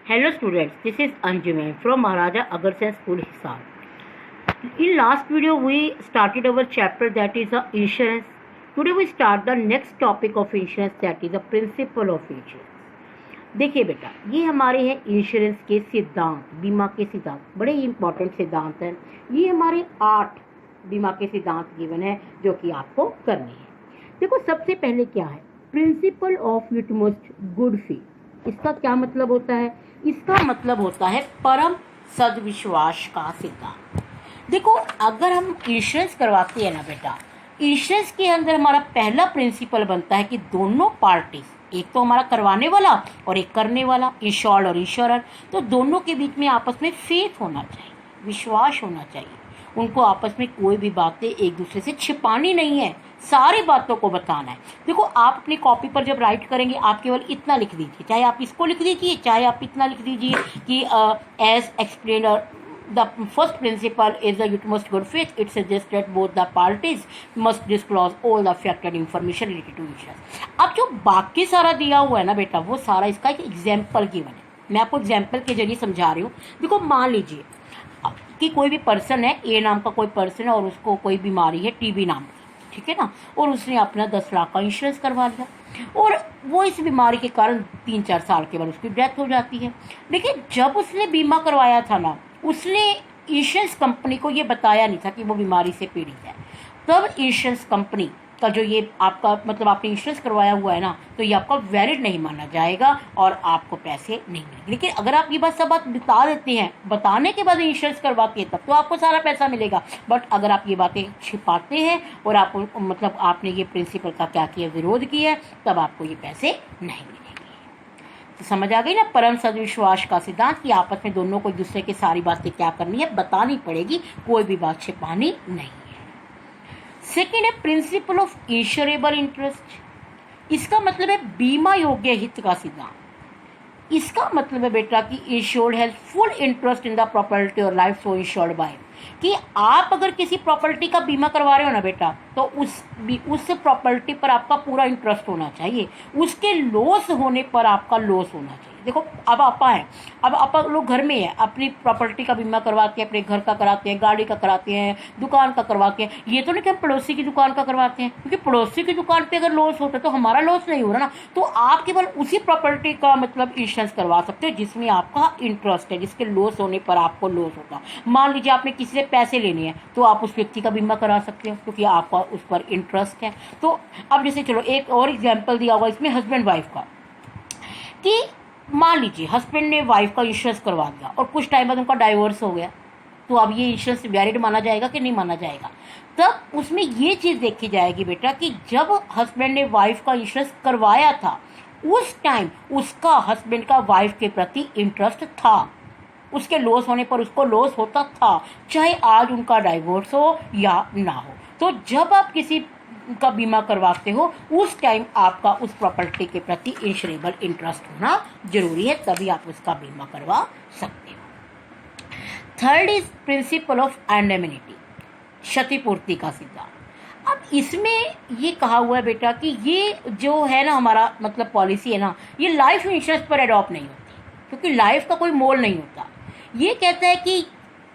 Hello students, this is Anjuman from Maharaja Agarsen School, Hisar. In last video we started our chapter that is insurance. Today we start the next topic of insurance that is the principle of insurance. देखिए बेटा, ये हमारे हैं insurance के सिद्धांत, बीमा के सिद्धांत, बड़े ही इंपॉर्टेंट सिद्धांत हैं। ये हमारे 8 बीमा के सिद्धांत गिवन है जो कि आपको करने हैं। देखो सबसे पहले क्या है, प्रिंसिपल ऑफ यूटमोस्ट गुड फेथ। इसका क्या मतलब होता है? इसका मतलब होता है परम सद्विश्वास का सिद्धांत। देखो अगर हम इंश्योरेंस करवाते हैं ना बेटा, इंश्योरेंस के अंदर हमारा पहला प्रिंसिपल बनता है कि दोनों पार्टीज, एक तो हमारा करवाने वाला और एक करने वाला, इंश्योर्ड और इंश्योरर, तो दोनों के बीच में आपस में फेथ होना चाहिए, विश्वास होना चाहिए। उनको आपस में कोई भी बातें एक दूसरे से छिपानी नहीं है, सारी बातों को बताना है। देखो आप अपनी कॉपी पर जब राइट करेंगे आप केवल इतना लिख दीजिए, चाहे आप इसको लिख दीजिए चाहे आप इतना लिख दीजिए कि as explain the first principle is the utmost good faith. It suggests that both the parties must disclose all the affected information related to insurance. अब जो बाकी सारा दिया हुआ है ना बेटा, वो सारा इसका एक एग्जाम्पल गिवन है। मैं आपको एग्जाम्पल के जरिए समझा रही हूँ। देखो मान लीजिए कि कोई भी पर्सन है, ए नाम का कोई पर्सन है और उसको कोई बीमारी है, टीबी नाम की, ठीक है ना, और उसने अपना 10 लाख का इंश्योरेंस करवा लिया और वो इस बीमारी के कारण 3-4 साल के बाद उसकी डेथ हो जाती है। लेकिन जब उसने बीमा करवाया था ना, उसने इंश्योरेंस कंपनी को ये बताया नहीं था कि वो बीमारी से पीड़ित है। तब इंश्योरेंस कंपनी का जो ये आपका मतलब आपने इंश्योरेंस करवाया हुआ है ना, तो ये आपका वैलिड नहीं माना जाएगा और आपको पैसे नहीं मिलेंगे। लेकिन अगर आप ये सब बात बता देते हैं, बताने के बाद इंश्योरेंस करवाते हैं, तब तो आपको सारा पैसा मिलेगा। बट अगर आप ये बातें छिपाते हैं और आप मतलब आपने ये प्रिंसिपल का क्या किया, विरोध किया, तब आपको ये पैसे नहीं मिलेंगे। तो समझ आ गई ना परम सद्विश्वास का सिद्धांत कि आपस में दोनों को एक दूसरे की सारी बातें क्या करनी है, बतानी पड़ेगी, कोई भी बात छिपानी नहीं है। सेकेंड है प्रिंसिपल ऑफ इंश्योरेबल इंटरेस्ट। इसका मतलब है बीमा योग्य हित का सिद्धांत। इसका मतलब है बेटा कि insured has full interest in the property और लाइफ सो इंश्योर्ड बाय, कि आप अगर किसी प्रॉपर्टी का बीमा करवा रहे हो ना बेटा, तो उस प्रॉपर्टी पर आपका पूरा इंटरेस्ट होना चाहिए, उसके लॉस होने पर आपका लॉस होना चाहिए। देखो अब आपा है, अब आपा लोग घर में है, अपनी प्रॉपर्टी का बीमा करवाते हैं, अपने घर का कराते हैं, गाड़ी का कराते हैं, दुकान का करवाते हैं। ये तो नहीं कि हम पड़ोसी की दुकान का करवाते हैं, क्योंकि पड़ोसी की दुकान पे अगर लॉस होता है तो हमारा लॉस नहीं हो रहा ना। तो आप केवल उसी प्रॉपर्टी का मतलब इंश्योरेंस करवा सकते हो जिसमें आपका इंटरेस्ट है, जिसके लॉस होने पर आपको लॉस होगा। मान लीजिए आपने किसी से पैसे लेने हैं तो आप उस व्यक्ति का बीमा करा सकते हो क्योंकि आपका उस पर इंटरेस्ट है। तो अब जैसे चलो एक और एग्जाम्पल दिया हुआ इसमें हस्बैंड वाइफ का, कि मान लीजिए हस्बैंड ने वाइफ का इंश्योरेंस करवा दिया और कुछ टाइम बाद उनका डाइवोर्स हो गया, तो अब ये इंश्योरेंस वैलिड माना जाएगा कि नहीं माना जाएगा? तब उसमें ये चीज़ देखी जाएगी बेटा कि जब हस्बैंड ने वाइफ का इंश्योरेंस करवाया था उस टाइम उसका हस्बैंड का वाइफ के प्रति इंटरेस्ट था, उसके लॉस होने पर उसको लॉस होता था, चाहे आज उनका डाइवोर्स हो या ना हो। तो जब आप किसी का बीमा करवाते हो उस टाइम आपका उस प्रॉपर्टी के प्रति इंश्योरेबल इंटरेस्ट होना जरूरी है, तभी आप उसका बीमा करवा सकते हो। थर्ड इज प्रिंसिपल ऑफ एंडेमिनिटी, क्षतिपूर्ति का सिद्धांत। अब इसमें ये कहा हुआ है बेटा कि ये जो है ना हमारा मतलब पॉलिसी है ना, ये लाइफ इंश्योरेंस पर अडॉप्ट नहीं होती क्योंकि लाइफ का कोई मोल नहीं होता। ये कहता है कि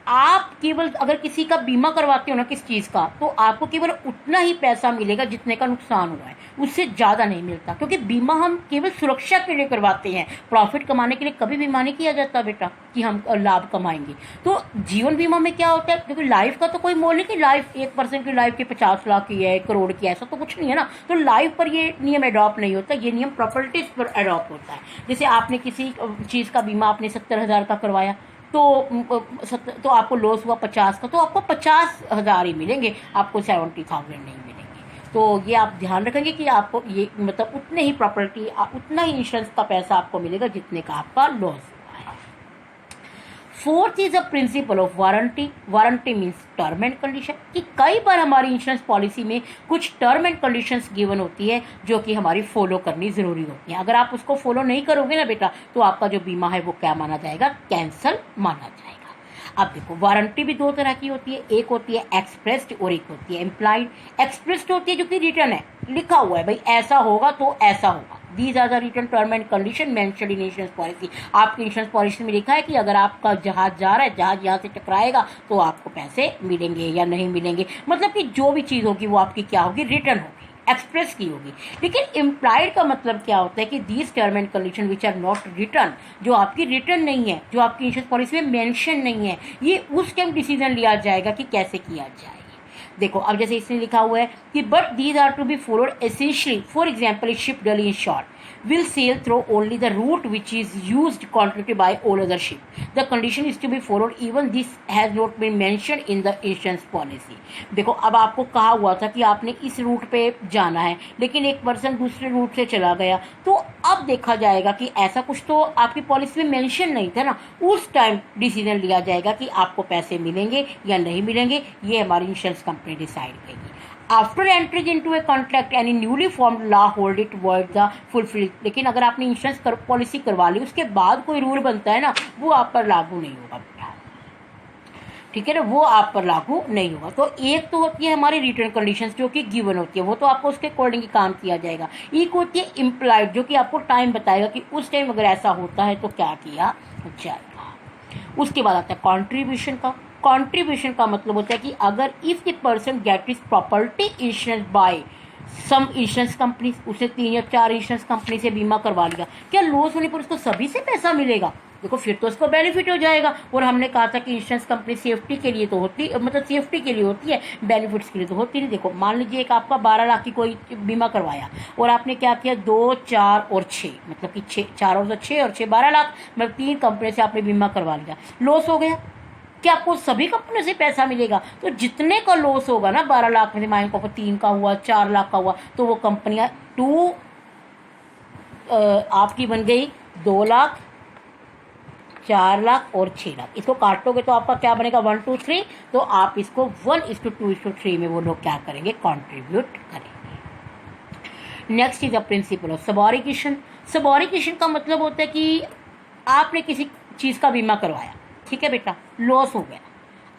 आप केवल अगर किसी का बीमा करवाते हो ना किस चीज़ का, तो आपको केवल उतना ही पैसा मिलेगा जितने का नुकसान हुआ है, उससे ज़्यादा नहीं मिलता। क्योंकि बीमा हम केवल सुरक्षा के लिए करवाते हैं, प्रॉफिट कमाने के लिए कभी बीमा नहीं किया जाता बेटा कि हम लाभ कमाएंगे। तो जीवन बीमा में क्या होता है, क्योंकि लाइफ का तो कोई मोल नहीं कि लाइफ एक पर्सन की लाइफ की 50 लाख की है, 1 करोड़ की, ऐसा तो कुछ नहीं है ना। तो लाइफ पर ये नियम अडॉप्ट नहीं होता, ये नियम प्रॉपर्टीज पर अडॉप्ट होता है। जैसे आपने किसी चीज़ का बीमा आपने 70,000 का करवाया तो आपको लॉस हुआ 50 का, तो आपको 50,000 ही मिलेंगे, आपको 70,000 नहीं मिलेंगे। तो ये आप ध्यान रखेंगे कि आपको ये मतलब उतने ही प्रॉपर्टी उतना ही इंश्योरेंस का पैसा आपको मिलेगा जितने का आपका लॉस हुआ है। Fourth is a principle of warranty. Warranty means term and condition, कि कई बार हमारी इंश्योरेंस पॉलिसी में कुछ टर्म एंड कंडीशंस गिवन होती है जो कि हमारी फॉलो करनी जरूरी होती है। अगर आप उसको फॉलो नहीं करोगे ना बेटा, तो आपका जो बीमा है वो क्या माना जाएगा, कैंसल माना जाएगा। अब देखो वारंटी भी दो तरह की होती है, एक होती है एक्सप्रेस्ड और एक होती है इम्प्लाइड। एक्सप्रेस्ड होती है जो कि रिटर्न है, लिखा हुआ है भाई ऐसा होगा तो ऐसा होगा। These are the written terms and condition mentioned in insurance policy. आपकी इंश्योरेंस पॉलिसी में लिखा है कि अगर आपका जहाज जा रहा है, जहाज यहाँ से टकराएगा तो आपको पैसे मिलेंगे या नहीं मिलेंगे, मतलब कि जो भी चीज़ होगी वो आपकी क्या होगी, रिटर्न होगी, एक्सप्रेस की होगी। लेकिन इम्प्लाइड का मतलब क्या होता है कि these terms and condition which are not written, जो आपकी रिटर्न नहीं है, जो आपकी इंश्योरेंस पॉलिसी में मेंशन नहीं है, ये उस टाइम डिसीजन लिया जाएगा कि कैसे किया जाए। देखो अब जैसे इसमें लिखा हुआ है कि but these are to be followed essentially, for example a ship duly in short will sail through only the route which is used continuously by all other ship. The condition is to be followed even this has not been mentioned in the insurance policy. देखो अब आपको कहा हुआ था कि आपने इस root पे जाना है, लेकिन एक पर्सन दूसरे रूट से चला गया, तो अब देखा जाएगा कि ऐसा कुछ तो आपकी पॉलिसी में मेंशन नहीं था ना, उस टाइम डिसीजन लिया जाएगा कि आपको पैसे मिलेंगे या नहीं मिलेंगे, ये हमारी इंश्योरेंस कंपनी डिसाइड करेगी। After entries into a contract any newly formed law hold it word the fulfil. लेकिन अगर आपने इंश्योरेंस पॉलिसी करवा ली, उसके बाद कोई रूल बनता है ना, वो आप पर लागू नहीं होगा बेटा, ठीक है ना, वो आप पर लागू नहीं होगा। तो एक तो होती है हमारी रिटर्न कंडीशंस जो कि गिवन होती है, वो तो आपको उसके अकॉर्डिंग काम किया जाएगा। एक होती है इम्प्लाइड जो कि आपको टाइम बताएगा कि उस टाइम अगर ऐसा होता है तो क्या किया जाएगा। उसके बाद आता है कॉन्ट्रीब्यूशन का। कॉन्ट्रीब्यूशन का मतलब होता है कि अगर if the person get is property insurance by some insurance company, उसे 3 या 4 इंश्योरेंस कंपनी से बीमा करवा लिया, क्या लॉस होने पर उसको सभी से पैसा मिलेगा? देखो फिर तो उसको बेनिफिट हो जाएगा। और हमने कहा था कि इंश्योरेंस कंपनी सेफ्टी के लिए तो होती, मतलब सेफ्टी के लिए होती है, बेनिफिट्स के लिए तो होती नहीं। देखो मान लीजिए एक आपका 12 लाख की कोई बीमा करवाया और आपने क्या किया 2, 4 और 6, मतलब कि 4 और 6 और 6 12 लाख, मतलब 3 कंपनी से आपने बीमा करवा लिया, लॉस हो गया, क्या आपको सभी कंपनियों से पैसा मिलेगा? तो जितने का लॉस होगा ना 12 लाख में से, मान को 3 का हुआ, 4 लाख का हुआ, तो वो कंपनियां आपकी बन गई 2 लाख, 4 लाख और 6 लाख। इसको काटोगे तो आपका क्या बनेगा 1, 2, 3, तो आप इसको 1:2:3 में वो लोग क्या करेंगे, कॉन्ट्रीब्यूट करेंगे। Next is the principle of subordination. Subordination का मतलब होता है कि आपने किसी चीज़ का बीमा करवाया, ठीक है बेटा, लॉस हो गया,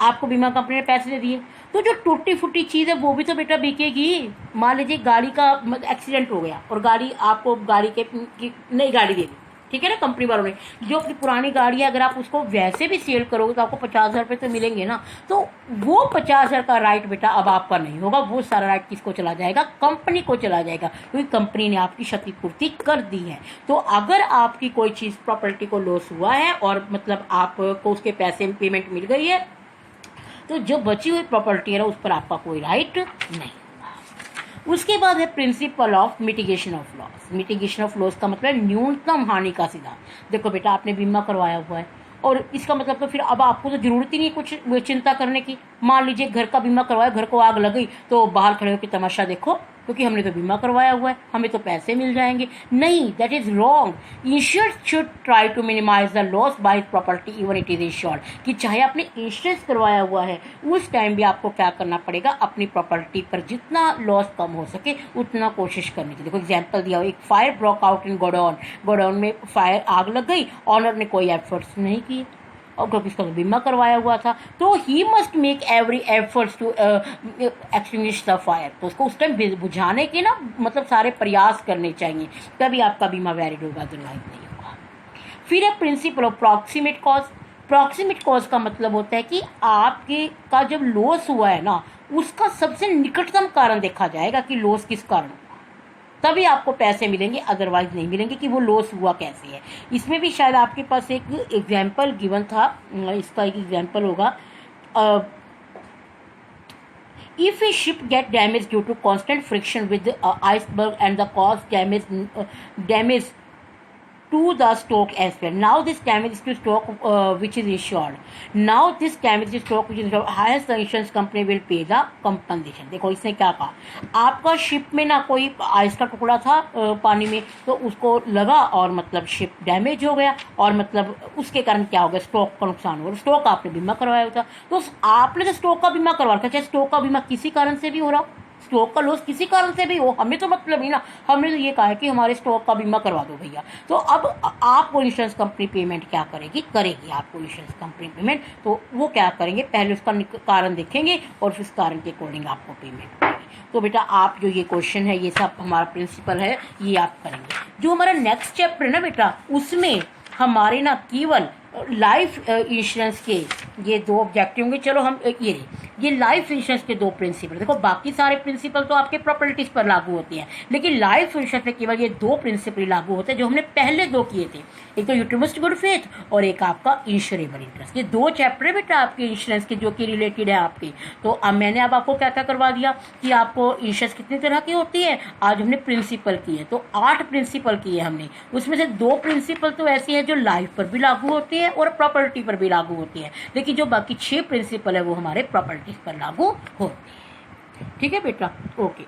आपको बीमा कंपनी ने पैसे दे दिए, तो जो टूटी फूटी चीज़ है वो भी तो बेटा बिकेगी। मान लीजिए गाड़ी का एक्सीडेंट हो गया और गाड़ी आपको गाड़ी की नई गाड़ी दे दी, ठीक है ना, कंपनी वालों ने। जो अपनी पुरानी गाड़ी है अगर आप उसको वैसे भी सेल करोगे तो आपको 50,000 रुपये तो मिलेंगे ना, तो वो 50,000 का राइट बेटा अब आपका नहीं होगा, वो सारा राइट किसको चला जाएगा, कंपनी को चला जाएगा, क्योंकि कंपनी ने आपकी क्षतिपूर्ति कर दी है। तो अगर आपकी कोई चीज़ प्रॉपर्टी को लॉस हुआ है और मतलब आपको उसके पैसे में पेमेंट मिल गई है, तो जो बची हुई प्रॉपर्टी है ना उस पर आपका कोई राइट नहीं। उसके बाद है principle of mitigation of loss. Mitigation of loss का मतलब न्यूनतम हानि का सिद्धांत। देखो बेटा आपने बीमा करवाया हुआ है और इसका मतलब तो फिर अब आपको तो जरूरत ही नहीं कुछ चिंता करने की। मान लीजिए घर का बीमा करवाया, घर को आग लग गई तो बाहर खड़े होकर तमाशा देखो, क्योंकि हमने तो बीमा करवाया हुआ है, हमें तो पैसे मिल जाएंगे। नहीं, that is wrong. Insured should try to minimize the loss by property even it is insured, कि चाहे आपने इंश्योरेंस करवाया हुआ है उस टाइम भी आपको क्या करना पड़ेगा, अपनी प्रॉपर्टी पर जितना लॉस कम हो सके उतना कोशिश करनी चाहिए। देखो एग्जाम्पल दिया, एक fire broke out in godown, godown में फायर आग लग गई, ऑनर ने कोई एफर्ट्स नहीं किए और क्योंकि उसका बीमा करवाया हुआ था, तो he must make every efforts to extinguish the fire. तो उसको उस टाइम बुझाने के ना मतलब सारे प्रयास करने चाहिए, तभी आपका बीमा वैलिड होगा, अदरवाइज नहीं होगा। फिर है principle of proximate cause. Proximate cause का मतलब होता है कि आपके का जब लॉस हुआ है ना, उसका सबसे निकटतम कारण देखा जाएगा कि लॉस किस कारण, तभी आपको पैसे मिलेंगे, अदरवाइज नहीं मिलेंगे कि वो लॉस हुआ कैसे है। इसमें भी शायद आपके पास एक एग्जाम्पल गिवन था, इसका एक एग्जाम्पल होगा, if a ship get damage due to constant friction with iceberg and the cause damage to the stock as well. Now this damage is to stock which is insured. Now this damage is stock which is insured. Highest the insurance company will pay the compensation. देखो इसने क्या कहा, आपका ship में ना कोई ice का टुकड़ा था पानी में, तो उसको लगा और मतलब शिप डैमेज हो गया और मतलब उसके कारण क्या हो गया, स्टॉक का नुकसान हो गया। स्टॉक आपने बीमा करवाया था, तो आपने तो स्टॉक का बीमा करवा रखा, चाहे स्टॉक का बीमा किसी कारण से भी हो रहा हो, स्टॉक का लॉस किसी कारण से भी हो, हमें तो मतलब ही ना, हमने तो ये कहा है कि हमारे स्टॉक का बीमा करवा दो भैया। तो अब आपको इंश्योरेंस कंपनी पेमेंट क्या करेगी आपको इंश्योरेंस कंपनी पेमेंट, तो वो क्या करेंगे, पहले उसका कारण देखेंगे और फिर उस कारण के अकॉर्डिंग आपको पेमेंट करेंगे। तो बेटा आप जो ये क्वेश्चन है, ये सब हमारा प्रिंसिपल है, ये आप करेंगे। जो हमारा नेक्स्ट चैप्टर है ना बेटा, उसमें हमारे ना केवल लाइफ इंश्योरेंस के ये 2 ऑब्जेक्टिव होंगे। चलो हम ये लाइफ इंश्योरेंस के 2 प्रिंसिपल, देखो बाकी सारे प्रिंसिपल तो आपके प्रॉपर्टीज पर लागू होते हैं, लेकिन लाइफ इंश्योरेंस में केवल ये 2 प्रिंसिपल लागू होते हैं जो हमने पहले 2 किए थे, एक तो यूटिलिटी गुड फेथ और एक आपका इंश्योरेबल इंटरेस्ट। ये 2 चैप्टर है बेटा आपके इंश्योरेंस के जो कि रिलेटेड है आपके। तो अब मैंने अब आपको क्या क्या करवा दिया कि आपको इंश्योरेंस कितनी तरह की होती है, आज हमने प्रिंसिपल की है, तो 8 प्रिंसिपल किए हमने, उसमें से 2 प्रिंसिपल तो ऐसी हैं जो लाइफ पर भी लागू होती है और प्रॉपर्टी पर भी लागू होती है, लेकिन जो बाकी 6 प्रिंसिपल है वो हमारे प्रॉपर्टी पर लागू होते हैं। ठीक है बेटा, ओके।